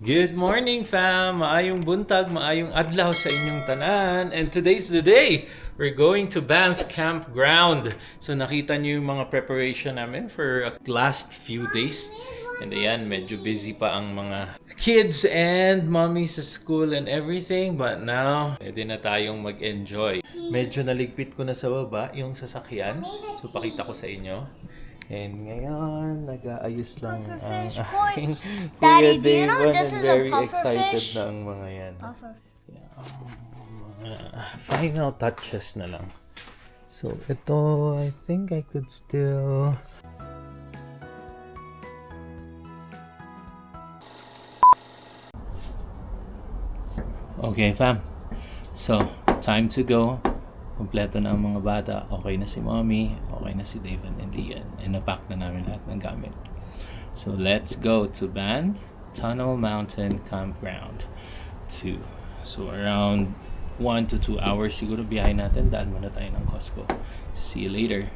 Good morning, fam! Maayong buntag, maayong adlaw sa inyong tanan. And today's the day! We're going to Banff Campground. So nakita niyo yung mga preparation namin for last few days. And ayan, medyo busy pa ang mga kids and mommy sa school and everything. But now, pwede na tayong mag-enjoy. Medyo naligpit ko na sa baba yung sasakyan. So pakita ko sa inyo. And ngayon, nag-aayos lang ang aking Daddy, Kuya do you know Dave. this And is a very puffer excited fish? na ang mga yan. Final touches na lang. So, ito, I think I could still... Okay, fam. So, time to go. Kompleto na ang mga bata. Okay na si Mommy. Okay na si David and Lian. And napack na namin lahat ng gamit. So, let's go to Banff Tunnel Mountain Campground 2. So, around 1 to 2 hours siguro biyahe natin. Daan muna tayo ng Costco. See you later.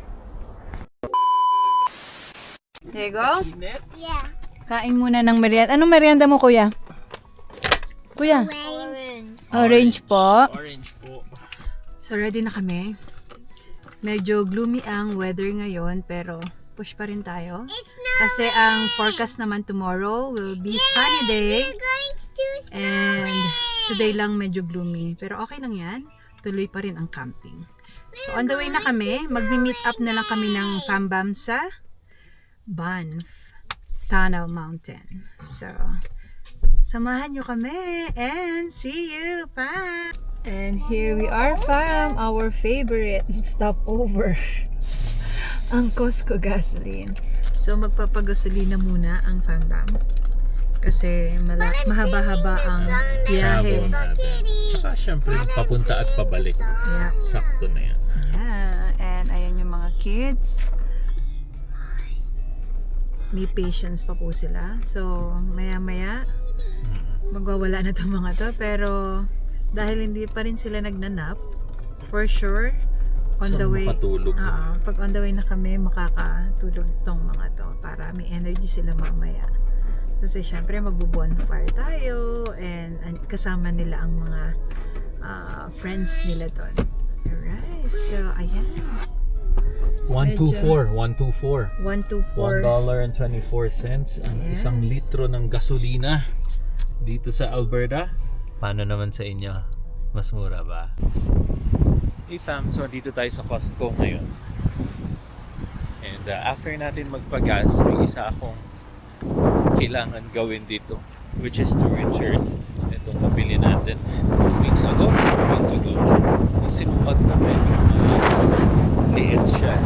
There you go. Yeah. Kain muna ng merienda. Anong merienda mo, kuya? Kuya? Orange po. Orange po. So, ready na kami. Medyo gloomy ang weather ngayon, pero push pa rin tayo. It's not Kasi ang forecast naman tomorrow will be sunny day. going to And today lang medyo gloomy. Pero okay lang yan. Tuloy pa rin ang camping. So, on the way na kami. Magmi-meet up na lang kami ng Fambam sa Banff Tunnel Mountain. So, samahan nyo kami and see you, fam! And here we are, fam! Our favorite stopover. Ang Costco gasoline. So, magpapagasolina muna ang Fambam. Kasi mahaba-haba ang biyahe. Tsaka syempre, papunta at pabalik. Yeah. Sakto na yan. Yeah. And ayan yung mga kids. May patience pa po sila. So, maya-maya, magwawala na itong mga to. Pero, dahil hindi pa rin sila nagnanap, for sure, on So, the way, makatulog. pag on the way na kami, makakatulog tong mga to para may energy sila mamaya. Kasi syempre, magbo-bonfire tayo and kasama nila ang mga friends nila doon. Alright, so ayan. 124. 124. $1.24 ang Yes. isang litro ng gasolina dito sa Alberta. Paano naman sa inyo? Mas mura ba? Hey fam, so dito tayo sa Costco ngayon. And after natin magpagas, may isa akong kailangan gawin dito, which is to return itong nabili natin 2 weeks ago. Yung sinumag namin liit siya.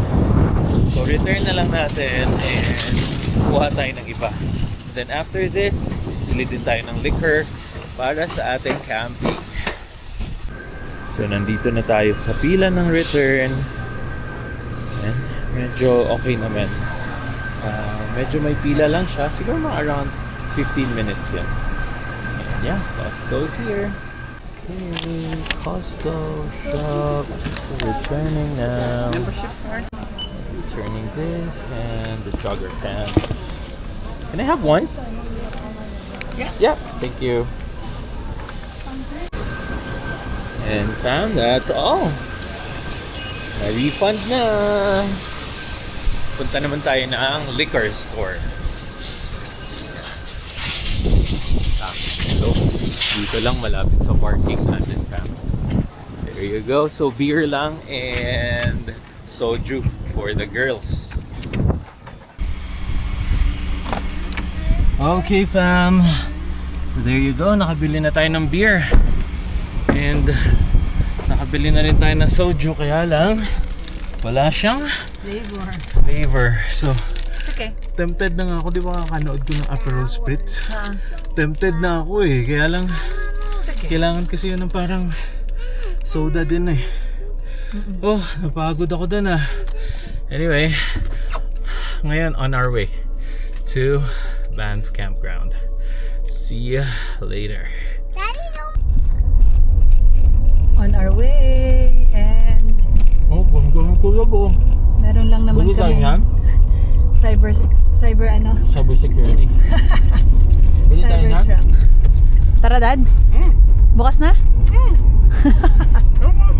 So return na lang natin and kuha tayo ng iba. Then after this, bili din tayo ng liquor para sa ating camping. So nandito na tayo sa pila ng return. And medyo okay naman. Medyo may pila lang siya. Siguro mga around 15 minutes yan. And yeah, Costco's here. Okay, Costco shop. So returning now. Membership card. Returning this and the jogger pants. Can I have one? Yeah. Thank you. And fam, that's all. Na-refund na. Punta naman tayo ng liquor store. So, dito lang malapit sa parking natin, fam. There you go. So, beer lang and soju for the girls. Okay, fam. So, there you go. Nakabili na tayo ng beer. And nakabili na rin tayo ng soju. Kaya lang, wala siyang flavor. So, Okay. tempted na nga ako. Di ba kakanood ko ng Aperol Spritz? Tempted na ako eh. Kaya lang, It's okay. kailangan kasi yun ng parang soda din eh. Oh, napagod ako dun ah. Anyway, ngayon on our way to Banff Campground. See ya later. Daddy, no. On our way and Oh, gano'n ko po. meron lang naman Buli tayo kami yan? cyber cyber Cyber security. Bili tayo na. Cybertruck. Tara, Dad. Bukas na?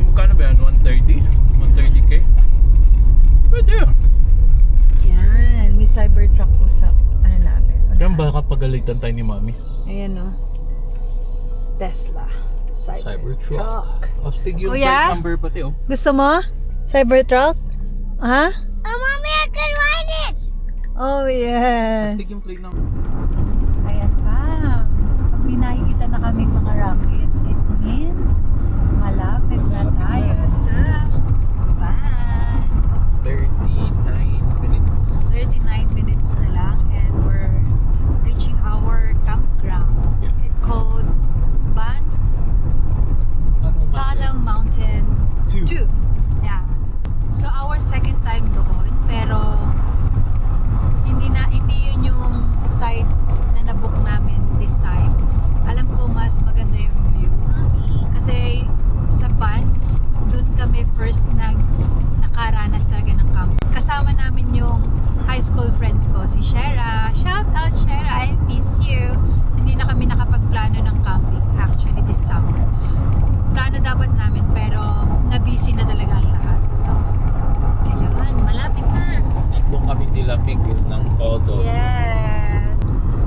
Magkano ba yan? 130? 130k? Pwede. Yan. May Cybertruck po sa ano namin. Kaya baka pagalitan tayo ni Mami. Ayan o. Tesla. Cybertruck. Astig yung Kuya? plate number pati oh. Gusto mo? Cybertruck? Ha? Oh, mommy, I can ride it. Oh, yes. Astig yung plate number. Ayan, fam. Pag may nakikita na kaming mga Rockies, it means malapit na tayo sa van. 39 minutes. 39 minutes na lang and we're reaching our campground. Yeah. It's called Banff Tunnel Mountain 2. Yeah. So our second time doon, pero hindi yun yung side na nabook namin this time. Alam ko mas maganda yung view. Kasi sa Banff, doon kami first nakaranas talaga ng camp. Kasama namin yung high school friends ko, si Shera. Shout out Shera, I miss you. Hindi na kami nakapagplano ng camping actually this summer. Plano dapat namin pero na-busy na talaga ang lahat. So, ayun, malapit na. Doon kami nilamig ng todo. Yes.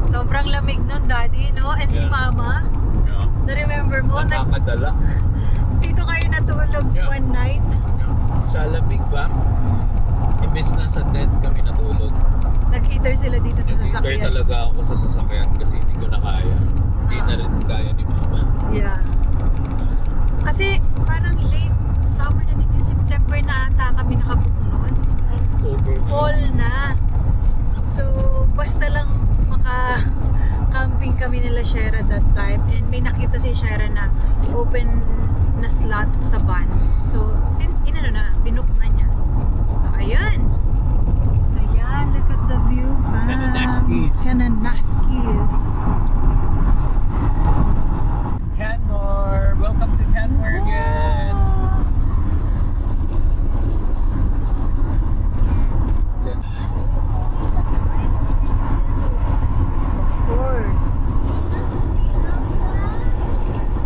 Sobrang lamig nun, Daddy, no? And si Yeah. Mama, Yeah. na-remember mo, Nakakadala. dito kayo natulog Yeah. one night. Sa lamig ba? Imbes na sa tent kami natulog. Nag-heater sila dito sa Nag-heater sasakyan. talaga ako sa sasakyan kasi hindi ko na kaya. Hindi na rin kaya ni Mama. Yeah. Kasi parang late summer na din yung September na ata kami nakabook noon. October. Fall na. So, basta lang maka-camping kami nila Shera that time. And may nakita si Shera na open na slot sa van. So, binook na niya. So, ayun. Ayan, look at the view, fam. Kananaskis. Kananaskis. Canmore! Welcome to Canmore again! Of course.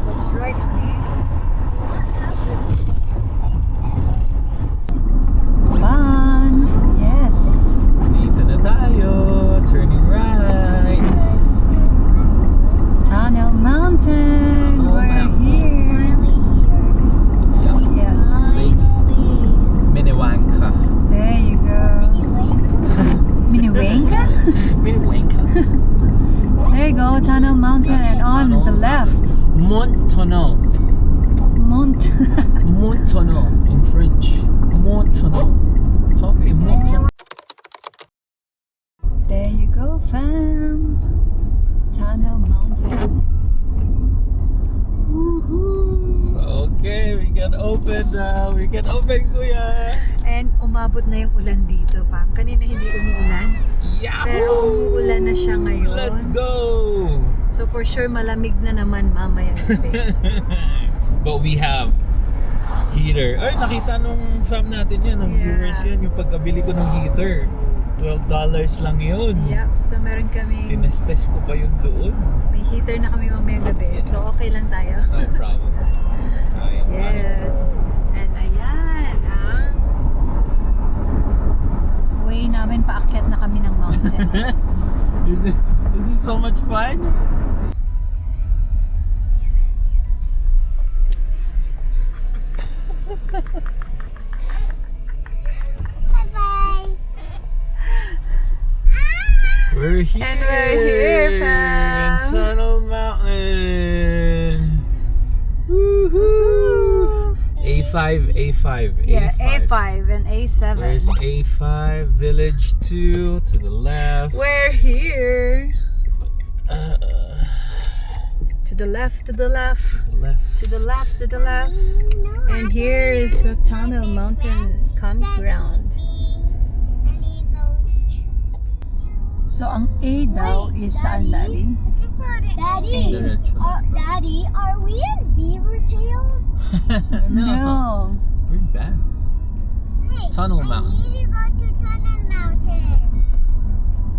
That's right, honey. Van. Yes. Dito na tayo. Turning right. Tunnel Mountain. Tunnel We're Mountain. here. Yes. Lake Minnewanka. There you go. Miniwanka? Minnewanka? There you go. Tunnel Mountain on Tunnel the left. Montonneau. Montonneau in French. Montonneau. Copy Montonneau. There you go, fam. Tunnel Mountain. Okay, we can open now. We can open, kuya. And umabot na yung ulan dito, fam. Kanina hindi umuulan. Yahoo! Pero umuulan na siya ngayon. Let's go! So for sure malamig na naman mamaya gabi. But we have heater. Ay, nakita nung fam natin yan, ng Yeah. viewers yan, yung pagkabili ko ng heater. $12 lang yun. Yep, so meron kami, Tinestes ko pa yun doon. may heater na kami mamaya gabi. Yes. So okay lang tayo. No problem. Kaya pa. Yes. And ayan, way namin paakyat na kami ng mountain. Is it so much fun? Bye-bye. We're here. And we're here, in fam. Tunnel Mountain. Woohoo! A5. Yeah, A5 and A7. Where's A5? Village 2 to the left. We're here. Uh, To the left, to the left, to the left. to the left, to the left. And here is the Tunnel Mountain campground. So ang A daw is saan, Daddy? Daddy, Diretso. Daddy, are we in Beaver Tails? No. We're back. Hey, Tunnel I Mountain. need to go to Tunnel Mountain.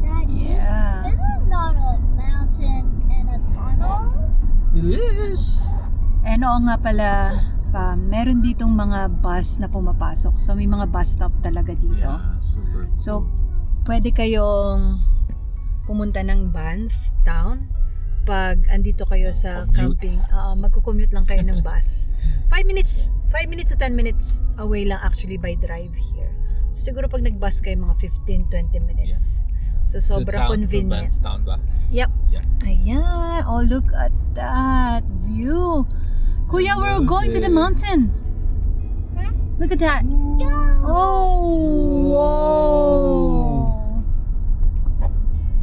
Daddy, Yeah. this is not a mountain. It is! And oo nga pala, meron ditong mga bus na pumapasok. So may mga bus stop talaga dito. Yeah, super cool. So pwede kayong pumunta ng Banff town pag andito kayo sa Commute. camping. Magko-commute lang kayo ng bus. 5 minutes to 10 minutes away lang actually by drive here. So siguro pag nag-bus kayo mga 15-20 minutes. So sobrang convenient. Town ba? Yep. Yeah. Ayan. Oh, look at that view. Kuya, we're going to the mountain. Look at that. Oh, wow.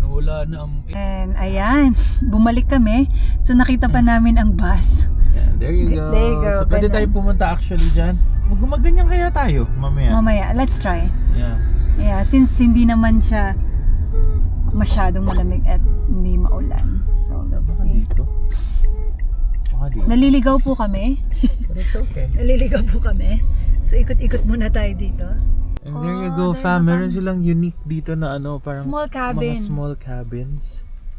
Nawala na ang... And ayan, bumalik kami. So nakita pa namin ang bus. Yeah, there you go. There you go. So, pwede Ganun. tayo pumunta actually dyan. Gumaganyan kaya tayo mamaya. Mamaya, let's try. Yeah. Yeah, since hindi naman siya masyadong malamig at hindi maulan. So let's Baka see. dito. Baka dito. Naliligaw po kami. But it's okay. Naliligaw po kami. So ikot-ikot muna tayo dito. And there you Oh, go, there fam. you go. Meron silang unique dito na ano, parang Small cabin. mga small cabins.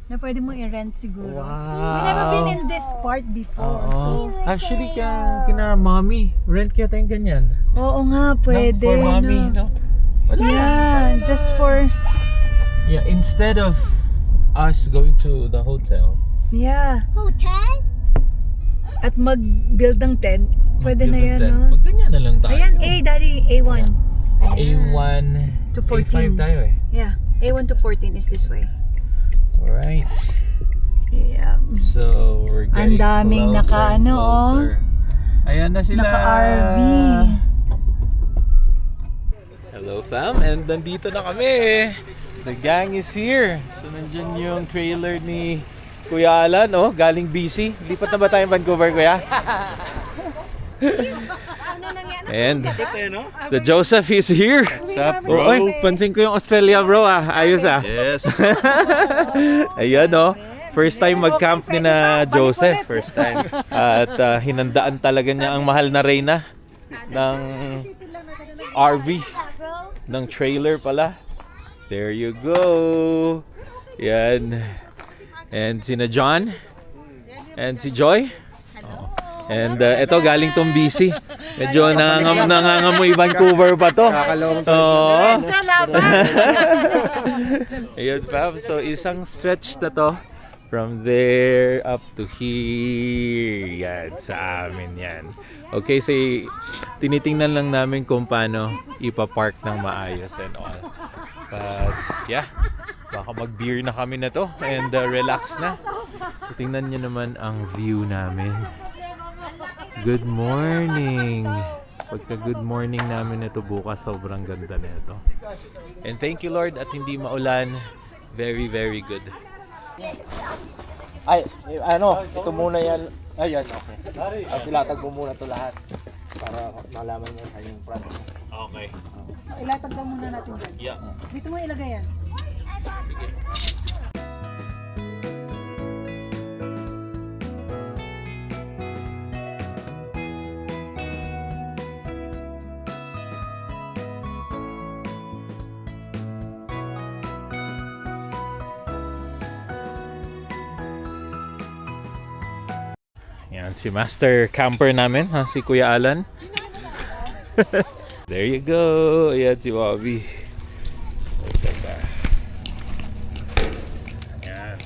Na pwede mo i-rent siguro. Wow. We never been in this part before. So, Oo. Actually, kina mommy, rent kaya tayong ganyan. oo nga, pwede. No? For mommy, no? Wala. Yeah, just for, Yeah, instead of us going to the hotel, yeah. Hotel? At mag-build ng tent, pwede na yan, no? Mag ganyan na lang tayo. Ayan, Daddy, A1. A1 To 14. A5 tayo eh. Yeah, A1 to 14 is this way. Alright. Yeah. So, we're Ang getting daming closer naka- and ano, oh. closer. Ayan na sila. Naka-RV. Hello fam, and nandito na kami. The gang is here. So nandyan yung trailer ni Kuya Alan, oh, galing BC. Lipat na ba tayong Vancouver, Kuya? And the Joseph is here. What's up, Oh, bro? ay, pansin ko yung Australia, bro, ah. Ayos, ah. Yes. Ayan, oh. First time mag-camp ni na Joseph. First time. At hinandaan talaga niya ang mahal na reyna ng RV. Bro. Ng trailer pala. There you go. Yan. And sina John. And si Joy. And ito galing tong BC. Medyo nangangamoy Vancouver pa to. Oo. Sa laban! Ayun pa. So isang stretch na to. From there up to here. Yan. Sa amin yan. Okay, so tinitingnan lang namin kung paano ipapark ng maayos and all. But yeah, baka mag-beer na kami na to and relax na. So, tingnan nyo naman ang view namin. Good morning! Pagka good morning namin ito bukas, sobrang ganda na ito. And thank you Lord at hindi maulan. Very, very good. Ay, ano, ito muna yan. Ayan, okay. Ay, silatag mo muna ito lahat. Para malaman niya sa yung front. Okay. Ilatag lang muna natin dyan. Yeah. Dito mo ilagay yan. Yan, si master camper namin, ha, si Kuya Alan. There you go. Ayan si Bobby. Ganda. Ayan.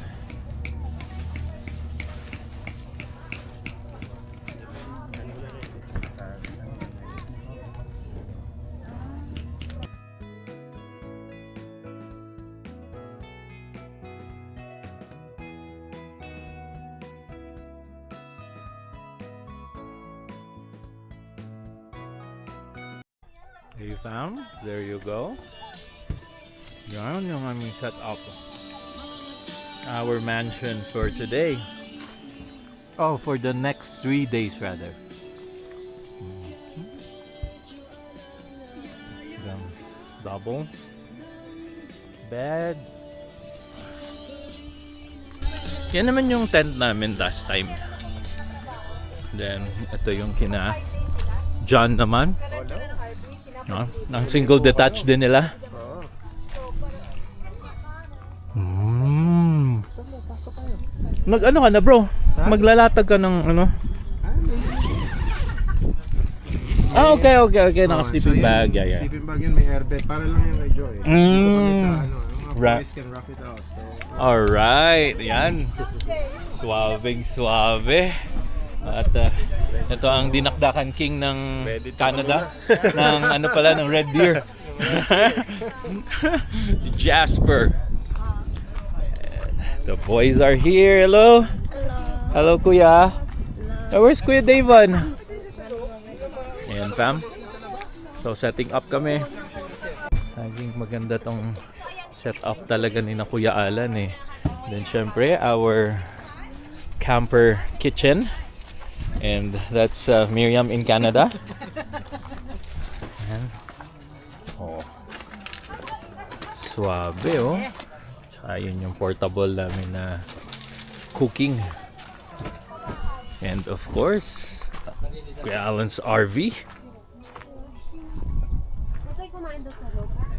Hey fam, there you go. Yan yung aming set up. Our mansion for today. Oh, for the next 3 days rather. Double bed. Yan naman yung tent namin last time. Then, ito yung kina John naman. No? Ang single detached din nila. Mag ano ka na bro? maglalatag ka ng ano? Okay. Naka-sleeping bag. Yeah. Sleeping bag yun, may airbed. Para lang yan kay Joy. Dito kami sa ano, mga boys can rough it out. So, Alright, yan. Suave. At ito ang dinakdakan king ng Canada. Ng ng Red Deer. Jasper. And the boys are here. Hello. Hello, Kuya. Where's Kuya Davon? Ayan, fam. So, setting up kami. Naging maganda tong setup talaga ni na Kuya Alan eh. Then, syempre, our camper kitchen. And that's Miriam in Canada. Ayan. Oh. Suabe, oh. Tsaka yun yung portable namin na cooking. And of course, Kuya Alan's RV.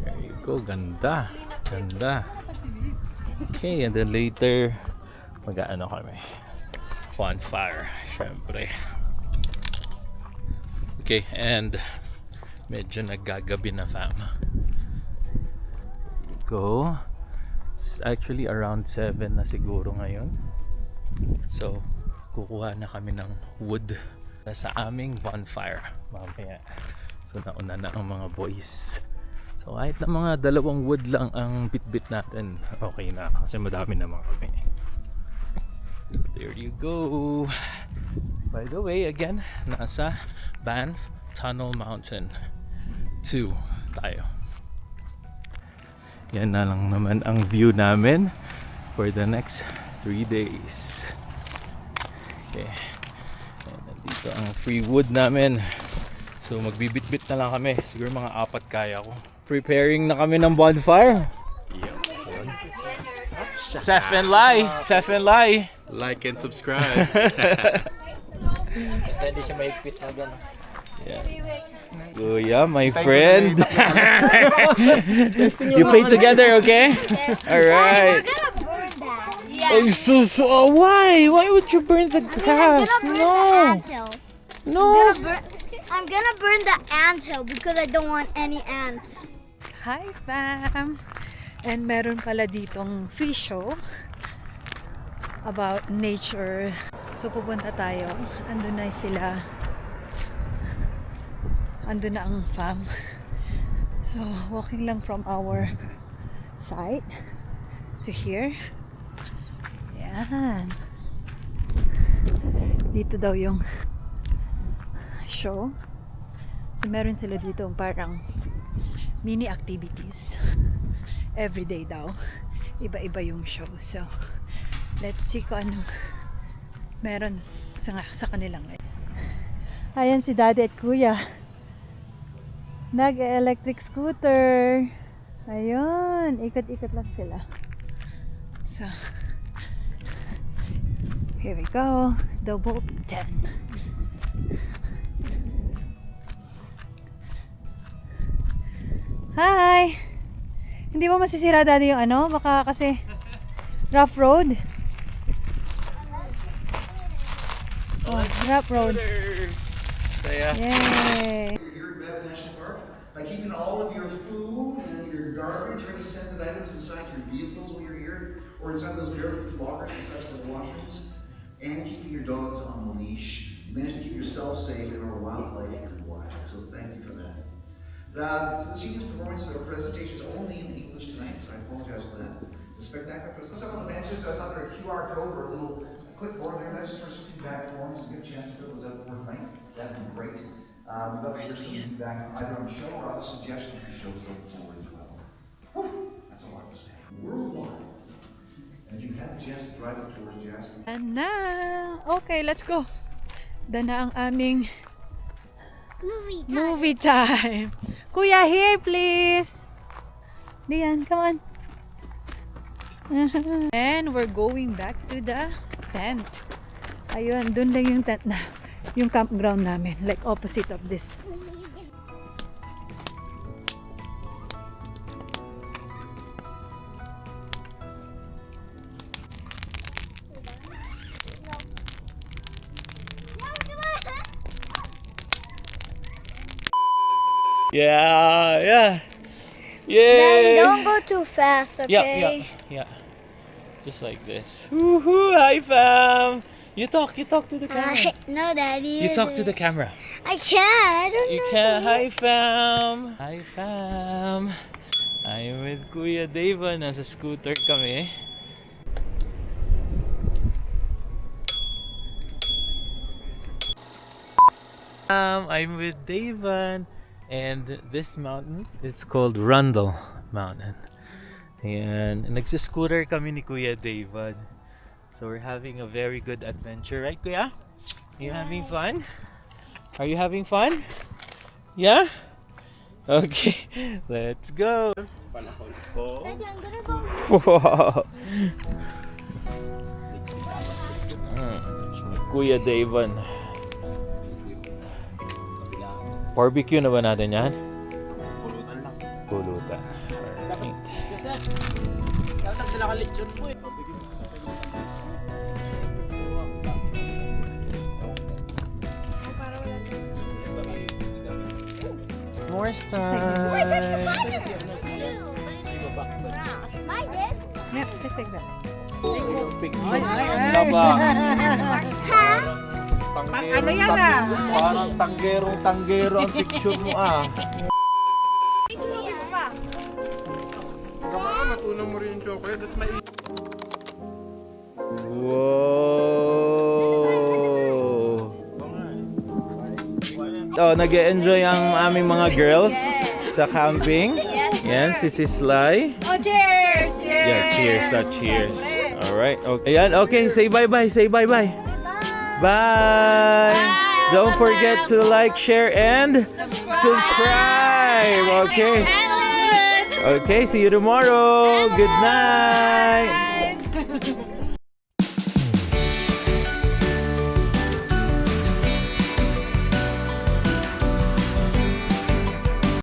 There you go, ganda. Okay, and then later, mag-ano kami. Bonfire, syempre. Okay, and medyo naggagabi na, fam. Go. It's actually around 7 na siguro ngayon. So, kukuha na kami ng wood sa aming bonfire mamaya. So nauna na ang mga boys. So kahit na mga 2 wood lang ang bit-bit natin, okay na kasi madami naman kami. There you go. By the way, again, nasa Banff Tunnel Mountain 2 tayo. Yan na lang naman ang view namin for the next 3 days. Okay. And nandito ang free wood namin. So magbibit-bit na lang kami. Siguro mga 4 kaya ko. Preparing na kami ng bonfire. Yep. Seth and Lai. Like and subscribe. basta hindi siya mahigpit na gano'n. Yeah. Kuya, my friend. You play together, okay? Alright. We're gonna burn that. Oh, so why? Why would you burn the grass? No. No. I'm gonna burn the anthill because I don't want any ants. Hi, fam! And meron pala ditong free show about nature. So pupunta tayo. Andun na sila. Andun na ang fam. So walking lang from our site to here. Yan. Dito daw yung show. So meron sila dito parang mini activities. Everyday daw. Iba-iba yung show. So let's see kung anong meron sa kanilang. Ayan si Daddy at Kuya. Nag-electric scooter. Ayun. Ikot-ikot lang sila. So here we go. Double 10. Hi! Hindi mo masisira, Daddy, yung ano? Baka kasi rough road. Oh, rough road. Saya. Yay! Here at Banff National Park, by keeping all of your food and your garbage or any scented items inside your vehicles while you're here, or inside those barrel-proof lockers inside the washrooms, and keeping your dogs on the leash, you managed to keep yourself safe and our wildlife is alive. So thank you for that. The seniors' performance of our presentation is only in English tonight, so I apologize for that. The spectacular presentation. Some on the benches, I saw there a QR code or a little clipboard there. That's just for some feedback forms. You get a chance to fill those out before tonight. That'd be great. We'd love to hear some feedback either on the show or other suggestions for shows going forward as well. Whew, that's a lot to say. Worldwide. And if you had the chance to drive up towards Jasper. And na! Okay, let's go. Dan na ang aming movie time. Kuya, here please. Diyan, come on. And we're going back to the tent. Ayun, dun lang yung tent na. Yung campground namin. Like opposite of this. Yeah. Daddy, Yay! don't go too fast, okay? Yeah. Just like this. Woohoo! Hi, fam! You talk to the camera. No, Daddy. You talk to the camera. I can't. I don't You know. can. Hi, fam! Hi, fam! I'm with Kuya Deva. Nasa scooter kami. I'm with Davan, and this mountain is called Rundle Mountain. And nagsiscooter kami ni Kuya Davan. So we're having a very good adventure, right, Kuya? You having fun? Are you having fun? Yeah? Okay, let's go. Daddy, I'm gonna go. Wow. Kuya Davan. Barbecue na ba natin yan? Pulutan lang. Pulutan. Alright. Dapat sila kalitsyon mo eh. S'mores time! Mine did. Yep, just like that. Ano yan ah? Parang tanggero ang picture mo ah. Baka matunaw mo rin yung chocolate at may Wow! Oh, nag-enjoy ang aming mga girls sa camping. Yan, si Sislay. Oh, cheers! Yeah, cheers, cheers. Alright, okay. Ayan, okay, say bye-bye, say bye-bye. Bye! Don't forget to like, share, and subscribe. Okay. Okay, see you tomorrow. Good night.